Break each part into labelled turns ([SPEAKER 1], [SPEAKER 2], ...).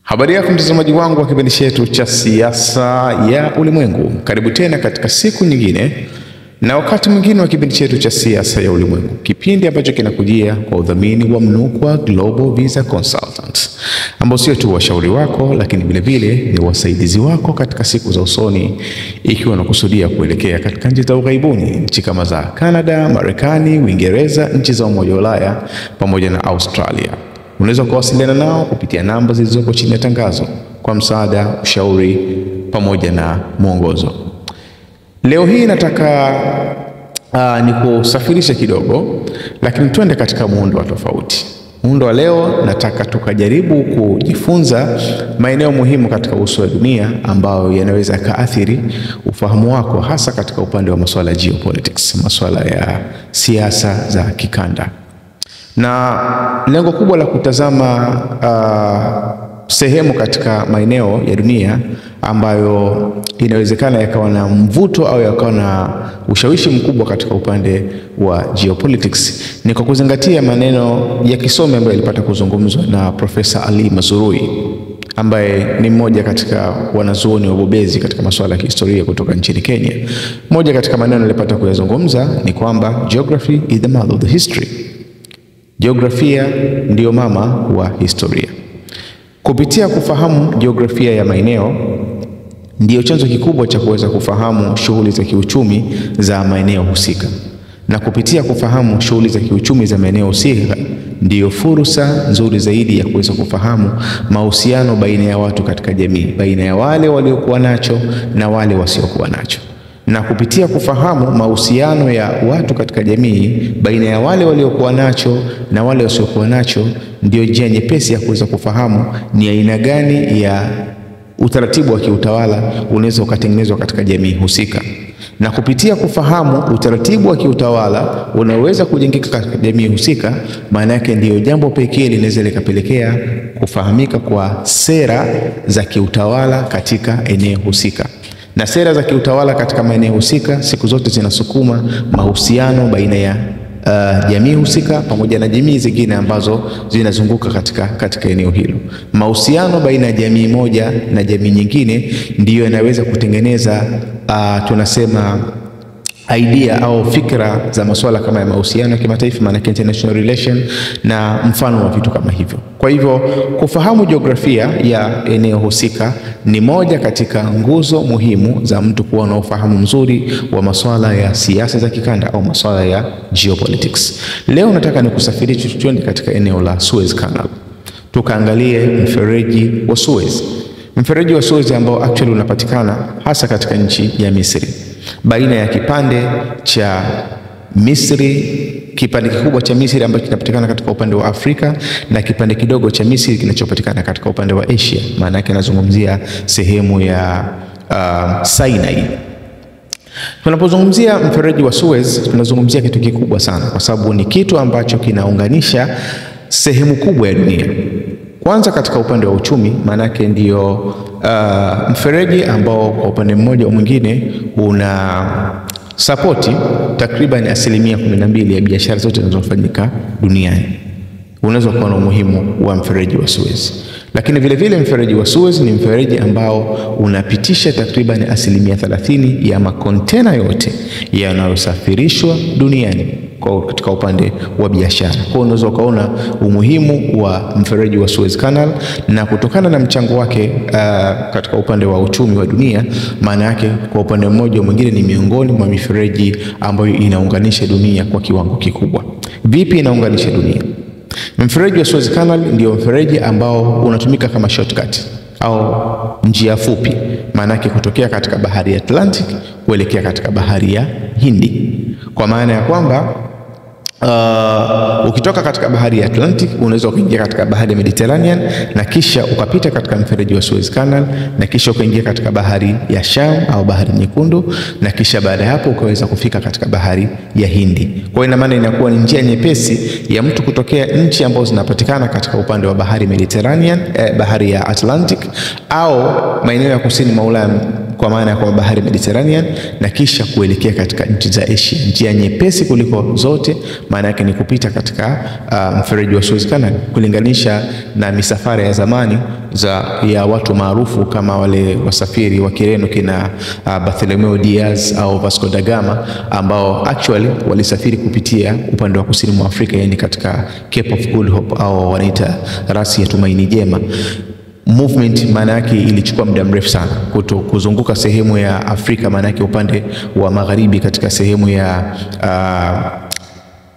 [SPEAKER 1] Habari yako mtazamaji wangu wa kipindi chetu cha siasa ya ulimwengu. Karibu tena katika siku nyingine na wakati mwingine wa kipindi chetu cha siasa ya ulimwengu. Kipindi ambacho kinakujia kwa udhamini wa Mnukwa Global Visa Consultants, ambao sio tu washauri wako lakini vile vile ni wasaidizi wako katika siku za usoni, ikiwa unakusudia kuelekea katika nchi za ughaibuni, nchi kama za Canada, Marekani, Uingereza, nchi za Umoja wa Ulaya pamoja na Australia. Unaweza kuwasiliana nao kupitia namba zilizoko chini ya tangazo kwa msaada, ushauri pamoja na mwongozo. Leo hii nataka nikusafirisha kidogo, lakini twende katika muundo wa tofauti. Muundo wa leo nataka tukajaribu kujifunza maeneo muhimu katika uso wa dunia ambayo yanaweza kaathiri ufahamu wako, hasa katika upande wa masuala ya geopolitics, masuala ya siasa za kikanda. Na lengo kubwa la kutazama sehemu katika maeneo ya dunia ambayo inawezekana yakawa na mvuto au yakawa na ushawishi mkubwa katika upande wa geopolitics ni kwa kuzingatia maneno ya kisomi ambayo yalipata kuzungumzwa na Profesa Ali Mazrui, ambaye ni mmoja katika wanazuoni wabobezi katika masuala ya historia kutoka nchini Kenya. Moja katika maneno alipata kuyazungumza ni kwamba geography is the mother of the history. Jiografia ndiyo mama wa historia. Kupitia kufahamu jiografia ya maeneo ndiyo chanzo kikubwa cha kuweza kufahamu shughuli za kiuchumi za maeneo husika. Na kupitia kufahamu shughuli za kiuchumi za maeneo husika ndiyo fursa nzuri zaidi ya kuweza kufahamu mahusiano baina ya watu katika jamii, baina ya wale waliokuwa nacho na wale wasiokuwa nacho. Na kupitia kufahamu mahusiano ya watu katika jamii baina ya wale waliokuwa nacho na wale wasiokuwa nacho, ndio njia nyepesi ya kuweza kufahamu ni aina gani ya utaratibu wa kiutawala unaweza ukatengenezwa katika jamii husika. Na kupitia kufahamu utaratibu wa kiutawala unaweza kujengeka katika jamii husika, maana yake ndiyo jambo pekee linaweza likapelekea kufahamika kwa sera za kiutawala katika eneo husika. Na sera za kiutawala katika maeneo husika siku zote zinasukuma mahusiano baina ya jamii husika pamoja na jamii zingine ambazo zinazunguka katika eneo hilo. Mahusiano baina ya jamii moja na jamii nyingine ndiyo yanaweza kutengeneza tunasema idea au fikra za masuala kama ya mahusiano ya kimataifa, maana international relation na mfano wa vitu kama hivyo. Kwa hivyo kufahamu jiografia ya eneo husika ni moja katika nguzo muhimu za mtu kuwa na ufahamu mzuri wa masuala ya siasa za kikanda au masuala ya geopolitics. Leo nataka nikusafirishe twende katika eneo la Suez Canal. Tukaangalie mfereji wa Suez. Mfereji wa Suez ambao actually unapatikana hasa katika nchi ya Misri, baina ya kipande cha Misri, kipande kikubwa cha Misri ambacho kinapatikana katika upande wa Afrika na kipande kidogo cha Misri kinachopatikana katika upande wa Asia. Maana yake nazungumzia sehemu ya Sinai. Tunapozungumzia mfereji wa Suez tunazungumzia kitu kikubwa sana, kwa sababu ni kitu ambacho kinaunganisha sehemu kubwa ya dunia. Kwanza katika upande wa uchumi, maana yake ndio mfereji ambao kwa upande mmoja au mwingine una sapoti takriban 12% ya biashara zote zinazofanyika duniani. Unaweza kuona umuhimu wa mfereji wa Suez. Lakini vile vile mfereji wa Suez ni mfereji ambao unapitisha takriban 30% ya makontena yote yanayosafirishwa duniani katika upande wa biashara. Kwa hiyo unaweza kuona umuhimu wa mfereji wa Suez Canal, na kutokana na mchango wake katika upande wa uchumi wa dunia, maana yake kwa upande mmoja au mwingine ni miongoni mwa mifereji ambayo inaunganisha dunia kwa kiwango kikubwa. Vipi inaunganisha dunia? Mfereji wa Suez Canal ndio mfereji ambao unatumika kama shortcut au njia fupi, maana yake kutokea katika bahari ya Atlantic kuelekea katika bahari ya Hindi. Kwa maana ya kwamba ukitoka katika bahari ya Atlantic unaweza kuingia katika bahari ya Mediterranean na kisha ukapita katika mfereji wa Suez Canal na kisha ukaingia katika bahari ya Sham au bahari Nyekundu na kisha baada ya hapo ukaweza kufika katika bahari ya Hindi. Kwa ina maana inakuwa ni njia nyepesi ya mtu kutokea nchi ambazo zinapatikana katika upande wa bahari Mediterranean, bahari ya Atlantic au maeneo ya kusini mwa Ulaya kwa maana ya kwamba bahari Mediterranean, na kisha kuelekea katika nchi za Asia. Njia nyepesi kuliko zote maana yake ni kupita katika mfereji wa Suez Canal, kulinganisha na misafara ya zamani ya watu maarufu kama wale wasafiri wa Kireno kina Bartolomeo Diaz au Vasco da Gama, ambao actually walisafiri kupitia upande wa kusini mwa Afrika, yani katika Cape of Good Hope au wanaita rasi ya tumaini jema. Movement maana yake ilichukua muda mrefu sana kuzunguka sehemu ya Afrika, maana yake upande wa magharibi katika sehemu ya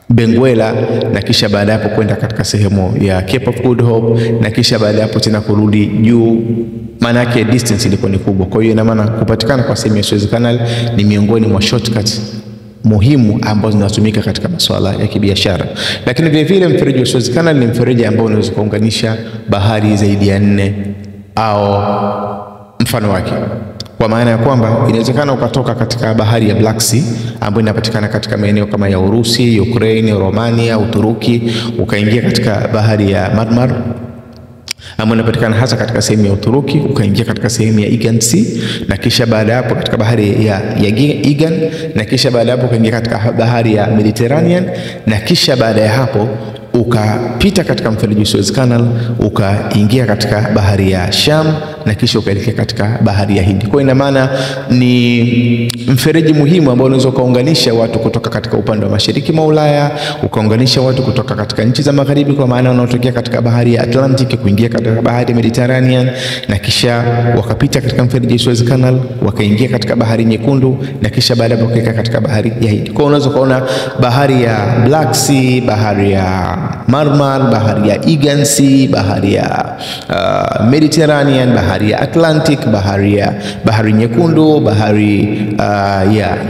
[SPEAKER 1] Benguela, na kisha baada hapo kwenda katika sehemu ya Cape of Good Hope, na kisha baada hapo tena kurudi juu. Maana yake distance ilikuwa ni kubwa. Kwa hiyo ina maana kupatikana kwa sehemu ya Suez Canal ni miongoni mwa shortcuts muhimu ambazo zinatumika katika masuala ya kibiashara. Lakini vile vile mfereji wa Suez Canal ni mfereji ambao unaweza kuunganisha bahari zaidi ya 4 au mfano wake, kwa maana ya kwamba inawezekana ukatoka katika bahari ya Black Sea ambayo inapatikana katika maeneo kama ya Urusi, Ukraine, Romania, Uturuki, ukaingia katika bahari ya Marmara ambayo inapatikana hasa katika sehemu ya Uturuki, ukaingia katika sehemu ya Aegean Sea, na kisha baada hapo katika bahari ya Aegean, na kisha baada hapo ukaingia katika bahari ya Mediterranean, na kisha baada ya hapo ukapita katika mfereji wa Suez Canal ukaingia katika bahari ya Sham, na kisha ukaelekea katika bahari ya Hindi. Kwa ina maana ni mfereji muhimu ambao unaweza kuunganisha watu kutoka katika upande wa mashariki mwa Ulaya, ukaunganisha watu kutoka katika nchi za magharibi, kwa maana wanaotokea katika bahari ya Atlantic kuingia katika bahari ya Mediterranean, na kisha wakapita katika mfereji wa Suez Canal wakaingia katika bahari Nyekundu, na kisha baadaye wakaingia katika bahari ya Hindi. Kwa unaweza kuona bahari ya Black Sea, bahari ya Marmara, bahari ya Aegean Sea, bahari ya Mediterranean, bahari ya Atlantic, bahari Nyekundu, bahari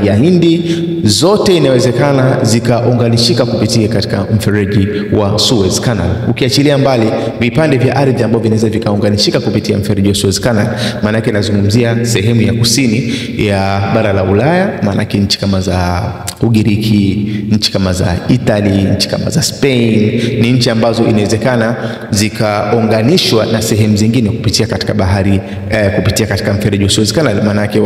[SPEAKER 1] ya Hindi, zote inawezekana zikaunganishika kupitia katika mfereji wa Suez Canal. Ukiachilia mbali vipande vya ardhi ambavyo vinaweza vikaunganishika kupitia mfereji wa Suez Canal, maana yake nazungumzia sehemu ya kusini ya bara la Ulaya, maana yake nchi kama za Ugiriki, nchi kama za Italy, nchi kama za Spain, ni nchi ambazo inawezekana zikaunganishwa na sehemu zingine kupitia katika bahari kupitia katika mfereji wa Suez Canal. Maana yake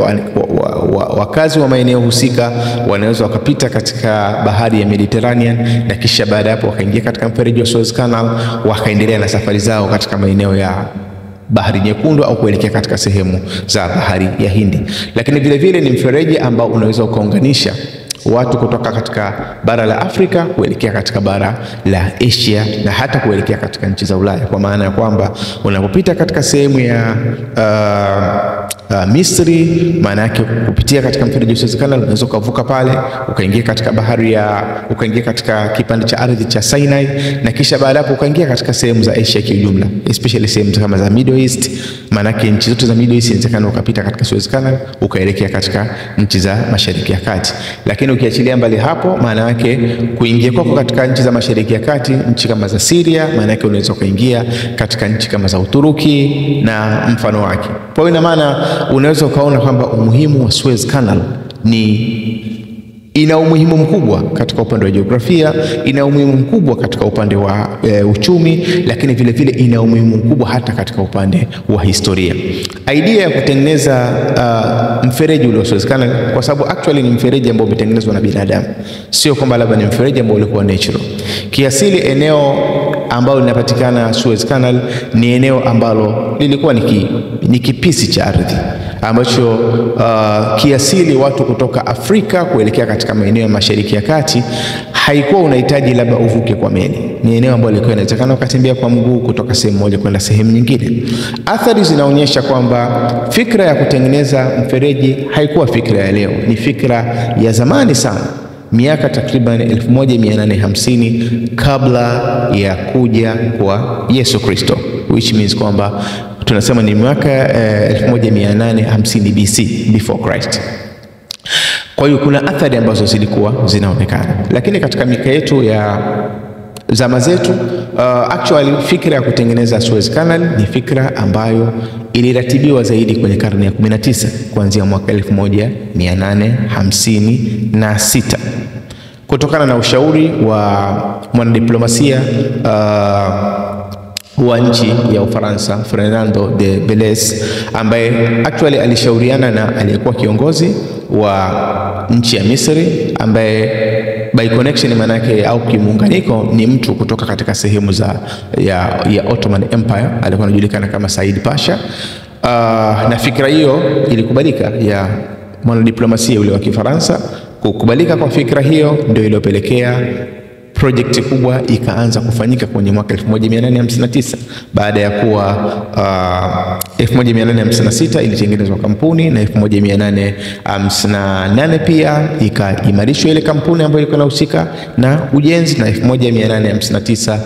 [SPEAKER 1] wakazi wa maeneo husika wanaweza wakapita katika bahari ya Mediterranean, na kisha baada hapo wakaingia katika mfereji wa Suez Canal wakaendelea na safari zao katika maeneo ya bahari Nyekundu au kuelekea katika sehemu za bahari ya Hindi. Lakini vile vile ni mfereji ambao unaweza ukaunganisha watu kutoka katika bara la Afrika kuelekea katika bara la Asia na hata kuelekea katika nchi za Ulaya, kwa maana ya kwamba unapopita katika sehemu ya Misri, maana yake kupitia katika mfereji wa Suez Canal unaweza kuvuka pale ukaingia katika ukaingia katika kipande cha ardhi cha Sinai, na kisha baada hapo ukaingia katika sehemu za Asia kwa ujumla, especially sehemu kama za Middle East. Maana yake nchi zote za Middle East inawezekana ukapita katika Suez Canal ukaelekea katika nchi za Mashariki ya Kati. Lakini ukiachilia mbali hapo, maana yake kuingia kwako katika nchi za Mashariki ya Kati, nchi kama za Syria, maana yake unaweza kuingia katika nchi kama za Uturuki na mfano wake. Kwa hiyo ina maana unaweza ukaona kwamba umuhimu wa Suez Canal ina umuhimu mkubwa katika upande wa jiografia, ina umuhimu mkubwa katika upande wa uchumi, lakini vile vile ina umuhimu mkubwa hata katika upande wa historia. Idea ya kutengeneza mfereji ule wa Suez Canal, kwa sababu actually ni mfereji ambao umetengenezwa na binadamu, sio kwamba labda ni mfereji ambao ulikuwa natural. Kiasili eneo ambalo linapatikana Suez Canal ni eneo ambalo lilikuwa ni kipisi cha ardhi ambacho kiasili watu kutoka Afrika kuelekea katika maeneo ya Mashariki ya Kati haikuwa unahitaji labda uvuke kwa meli. Ni eneo ambalo lilikuwa inawezekana ukatembea kwa mguu kutoka sehemu moja kwenda sehemu nyingine. Athari zinaonyesha kwamba fikra ya kutengeneza mfereji haikuwa fikra ya leo, ni fikra ya zamani sana, miaka takriban 1850 kabla ya kuja kwa Yesu Kristo, which means kwamba tunasema ni mwaka 1850 BC, before Christ. Kwa hiyo kuna athari ambazo zilikuwa zinaonekana, lakini katika miaka yetu ya zama zetu actually fikra ya kutengeneza Suez Canal ni fikra ambayo iliratibiwa zaidi kwenye karne ya 19 kuanzia mwaka 1856 kutokana na ushauri wa mwanadiplomasia wa nchi ya Ufaransa Fernando de Belez, ambaye actually alishauriana na aliyekuwa kiongozi wa nchi ya Misri, ambaye by connection manake au kimuunganiko ni mtu kutoka katika sehemu ya Ottoman Empire, alikuwa anajulikana kama Said Pasha. Na fikra hiyo ilikubalika ya mwanadiplomasia yule wa Kifaransa. Kukubalika kwa fikra hiyo ndio iliyopelekea project kubwa ikaanza kufanyika kwenye mwaka 1859 baada ya kuwa 1856 ilitengenezwa kampuni, na 1858 pia ikaimarishwa ile kampuni ambayo ilikuwa inahusika na ujenzi, na 1859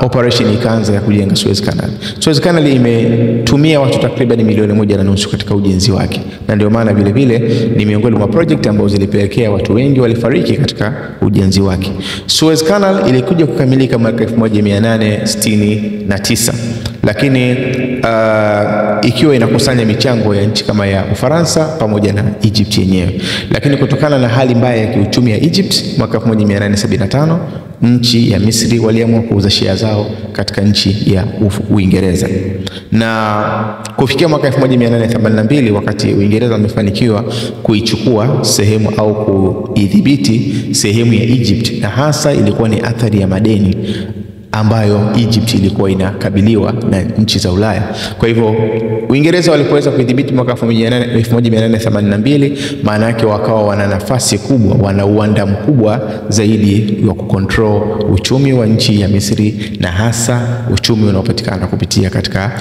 [SPEAKER 1] operation ikaanza ya kujenga Suez Canal. Suez Canal imetumia watu takriban 1.5 milioni katika ujenzi wake, na ndio maana vile vile ni miongoni mwa project ambazo zilipelekea watu wengi walifariki katika ujenzi wake. Suez Canal ilikuja kukamilika mwaka 1869, lakini ikiwa inakusanya michango ya nchi kama ya Ufaransa pamoja na Egypt yenyewe. Lakini kutokana na hali mbaya ya kiuchumi ya Egypt, mwaka 1875 nchi ya Misri waliamua kuuza share zao katika nchi ya Uingereza. Na kufikia mwaka 1882 wakati Uingereza wamefanikiwa kuichukua sehemu au kuidhibiti sehemu ya Egypt, na hasa ilikuwa ni athari ya madeni ambayo Egypt ilikuwa inakabiliwa na nchi za Ulaya. Kwa hivyo Uingereza walipoweza kudhibiti mwaka 1882, maana yake wakawa wana nafasi kubwa, wana uwanda mkubwa zaidi wa kucontrol uchumi wa nchi ya Misri, na hasa uchumi unaopatikana kupitia katika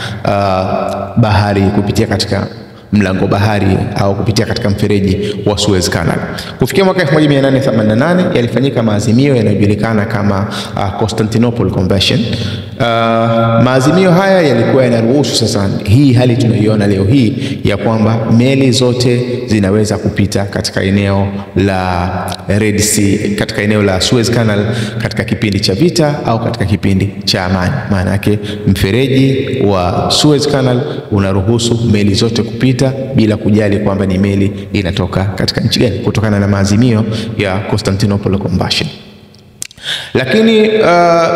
[SPEAKER 1] bahari, kupitia katika mlango bahari au kupitia katika mfereji wa Suez Canal. Kufikia mwaka 1888 yalifanyika maazimio yanayojulikana kama Constantinople Convention. Maazimio haya yalikuwa yanaruhusu sasa hii hali tunaiona leo hii ya kwamba meli zote zinaweza kupita katika eneo la Red Sea, katika eneo la Suez Canal katika kipindi cha vita au katika kipindi cha amani. Maana yake mfereji wa Suez Canal unaruhusu meli zote kupita bila kujali kwamba ni meli inatoka katika nchi gani, kutokana na maazimio ya Constantinople Convention. Lakini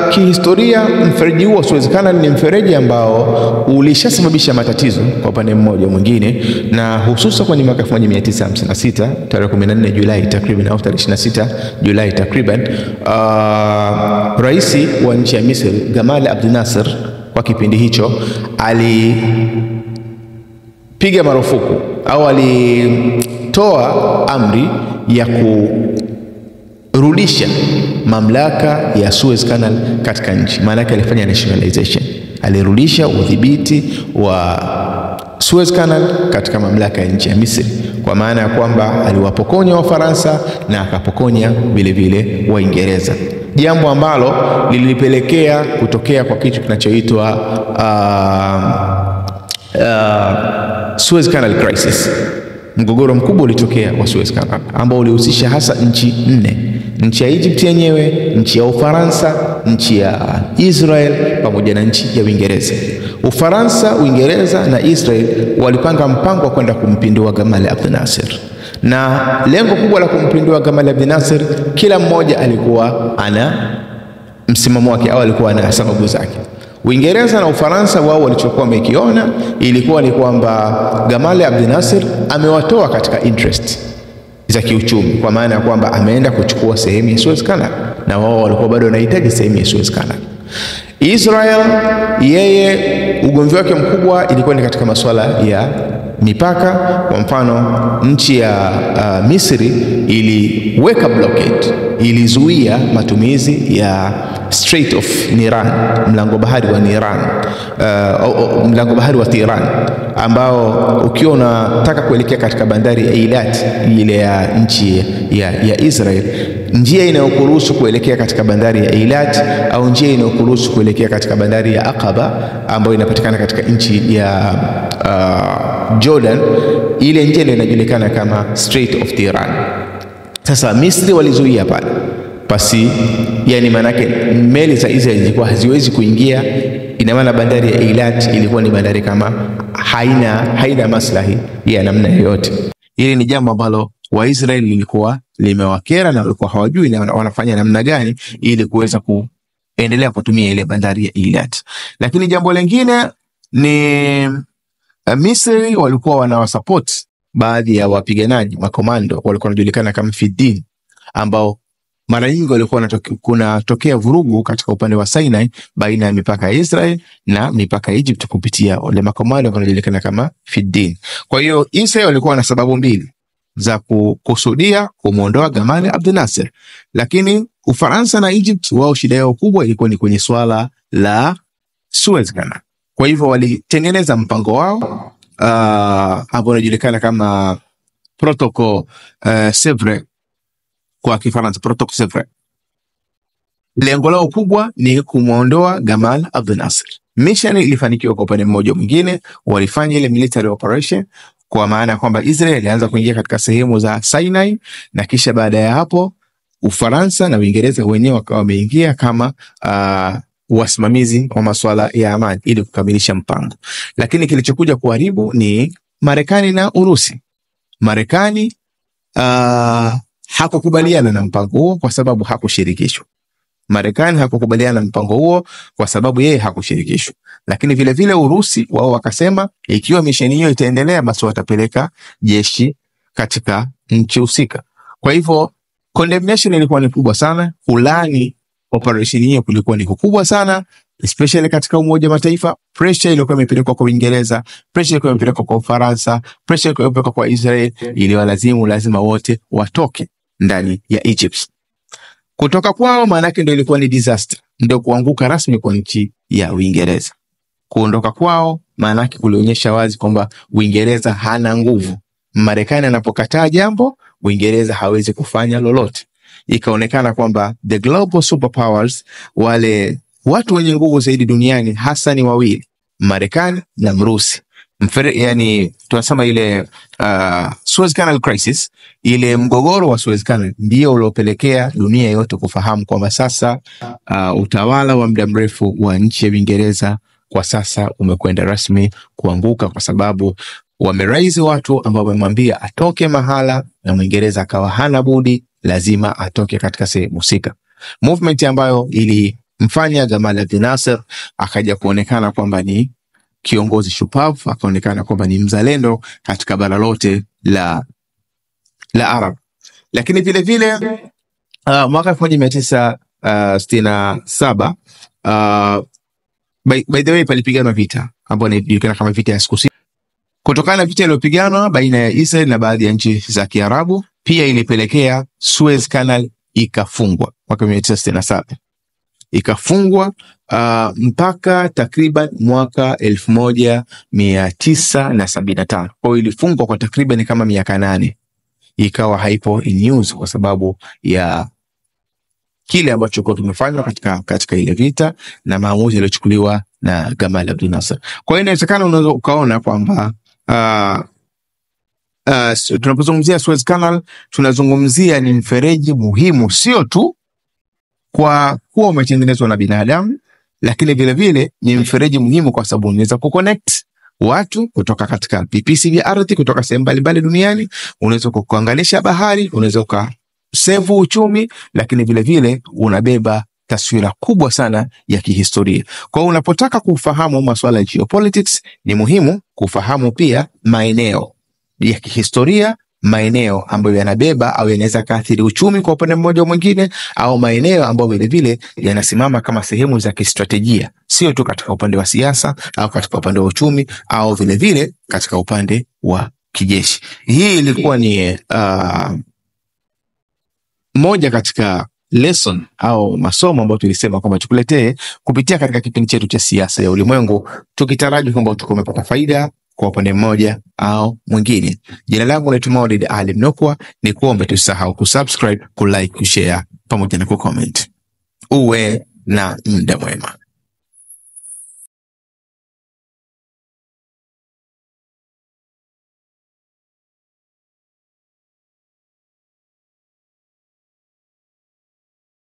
[SPEAKER 1] kihistoria mfereji huo Suez Canal ni mfereji ambao ulishasababisha matatizo kwa upande mmoja mwingine, na hususa kwenye mwaka 1956 tarehe 14 Julai takriban au tarehe 26 Julai takriban, rais wa nchi ya Misri Gamal Abdel Nasser kwa kipindi hicho alipiga marufuku au alitoa amri ya kurudisha mamlaka ya Suez Canal katika nchi. Maana yake alifanya nationalization, alirudisha udhibiti wa Suez Canal katika mamlaka ya nchi ya Misri, kwa maana ya kwamba aliwapokonya Wafaransa na akapokonya vile vile Waingereza, jambo ambalo lilipelekea kutokea kwa kitu kinachoitwa Suez Canal Crisis. Mgogoro mkubwa ulitokea wa Suez Canal ambao ulihusisha hasa nchi 4: nchi ya Egypt yenyewe, nchi ya Ufaransa, nchi ya Israel pamoja na nchi ya Uingereza. Ufaransa, Uingereza na Israel walipanga mpango wa kwenda kumpindua Gamal Abdel Nasser, na lengo kubwa la kumpindua Gamal Abdel Nasser, kila mmoja alikuwa ana msimamo wake au alikuwa na sababu zake. Uingereza na Ufaransa wao walichokuwa wamekiona ilikuwa ni kwamba Gamal Abdel Nasser amewatoa katika interest za kiuchumi, kwa maana ya kwamba ameenda kuchukua sehemu ya Suez Canal, na wao walikuwa bado wanahitaji sehemu ya Suez Canal. Israel yeye ugomvi wake mkubwa ilikuwa ni katika masuala ya mipaka. Kwa mfano nchi ya Misri iliweka blockade, ilizuia matumizi ya Strait of Niran, mlango bahari wa Niran, mlango bahari wa Tiran, ambao ukiwa unataka kuelekea katika bandari ya Eilat ile ya nchi ya Israel, njia inayokuruhusu kuelekea katika bandari ya Eilat au njia inayokuruhusu kuelekea katika bandari ya Aqaba ambayo inapatikana katika nchi ya Jordan, ile njia ndio inajulikana kama Strait of Tiran. Sasa Misri walizuia pale basi, yani manake meli za Israel zilikuwa haziwezi kuingia. Ina maana bandari ya Eilat ilikuwa ni bandari kama haina maslahi ya namna yoyote. Hili ni jambo ambalo Waisraeli lilikuwa limewakera na walikuwa hawajui na wanafanya namna gani ili kuweza endelea kutumia ile bandari ya Eilat. Lakini jambo lingine ni Misri walikuwa wanawasupport baadhi ya wapiganaji makomando walikuwa wanajulikana kama Fiddin, ambao mara nyingi walikuwa kunatokea vurugu katika upande wa Sinai baina ya mipaka ya Israel na mipaka ya Egypt kupitia wale makomando wanajulikana kama Fiddin. Kwa hiyo Israel walikuwa na sababu mbili za kukusudia kumuondoa Gamal Abdel Nasser, lakini Ufaransa na Egypt wao shida yao kubwa ilikuwa ni kwenye swala la Suez Canal. Kwa hivyo walitengeneza mpango wao ambao unajulikana kama Protocol Sevres kwa Kifaransa, Protocol Sevres. Lengo lao kubwa ni kumuondoa Gamal Abdel Nasser. Mission ilifanikiwa kwa upande mmoja mwingine, walifanya ile military operation kwa maana kwamba Israel ilianza kuingia katika sehemu za Sinai, na kisha baada ya hapo Ufaransa na Uingereza wenyewe wakawa wameingia kama wasimamizi wa masuala ya amani ili kukamilisha mpango. Lakini kilichokuja kuharibu ni Marekani na Urusi. Marekani hakukubaliana na mpango huo kwa sababu hakushirikishwa. Marekani hakukubaliana na mpango huo kwa sababu yeye hakushirikishwa. Lakini vile vile Urusi wao wakasema ikiwa misheni hiyo itaendelea basi watapeleka jeshi katika nchi husika. Kwa hivyo condemnation ilikuwa ni kubwa sana, kulani operation hiyo kulikuwa ni kubwa sana, especially katika Umoja wa Mataifa. Pressure ilikuwa imepelekwa kwa Uingereza, pressure ilikuwa imepelekwa kwa Ufaransa, pressure ilikuwa imepelekwa kwa Israel ili lazima wote watoke ndani ya Egypt. Kutoka kwao maana yake ndio ilikuwa ni disaster, ndio kuanguka rasmi kwa nchi ya Uingereza. Kuondoka kwao maana yake kulionyesha wazi kwamba Uingereza hana nguvu. Marekani anapokataa jambo, Uingereza hawezi kufanya lolote. Ikaonekana kwamba the global superpowers, wale watu wenye nguvu zaidi duniani hasa ni wawili, Marekani na Mrusi. Yani tunasema ile Suez Canal crisis, ile mgogoro wa Suez Canal ndio uliopelekea dunia yote kufahamu kwamba sasa utawala wa muda mrefu wa nchi ya Uingereza kwa sasa umekwenda rasmi kuanguka, kwa sababu wameraise watu ambao wamemwambia atoke mahala, na Mwingereza akawa hana budi, lazima atoke katika sehemu husika. Movement ambayo ilimfanya Gamal Abdel Nasser akaja kuonekana kwamba ni kiongozi shupavu, akaonekana kwamba ni mzalendo katika bara lote la Arab. Lakini vile vile mwaka 1967 by the way palipigana vita ambayo inajulikana kama vita ya siku sita. Kutokana na vita iliyopigana baina ya Israel na baadhi ya nchi za Kiarabu, pia ilipelekea Suez Canal ikafungwa mwaka 1967. Ikafungwa mpaka takriban mwaka 1975. Kwa hiyo ilifungwa kwa takriban kama miaka 8. Ikawa haipo in news kwa sababu ya kile ambacho kwa tumefanya katika ile vita na maamuzi yaliyochukuliwa na Gamal Abdel Nasser. Kwa hiyo inawezekana unaweza ukaona kwamba tunapozungumzia Suez Canal tunazungumzia ni mfereji muhimu, sio tu kwa kuwa umetengenezwa na binadamu, lakini vile vile ni mfereji muhimu kwa sababu unaweza kuconnect watu kutoka katika vipisi vya ardhi kutoka sehemu mbalimbali duniani, unaweza kuunganisha bahari, unaweza save uchumi, lakini vile vile unabeba taswira kubwa sana ya kihistoria. Kwa unapotaka kufahamu masuala ya geopolitics, ni muhimu kufahamu pia maeneo ya kihistoria, maeneo ambayo yanabeba au yanaweza kaathiri uchumi kwa upande mmoja au mwingine, au maeneo ambayo vile vile yanasimama kama sehemu za kistratejia, sio tu katika upande wa siasa au katika upande wa uchumi au vile vile katika upande wa kijeshi. Hii ilikuwa ni moja katika lesson au masomo ambayo tulisema kwamba tukuletee kupitia katika kipindi chetu cha siasa ya ulimwengu, tukitaraji kwamba tumepata faida kwa upande mmoja au mwingine. Jina langu naitwa Maulid Ali Mnukwa, ni kuombe tusahau kusubscribe, kulike, kushare pamoja na kucomment. Uwe na muda mwema.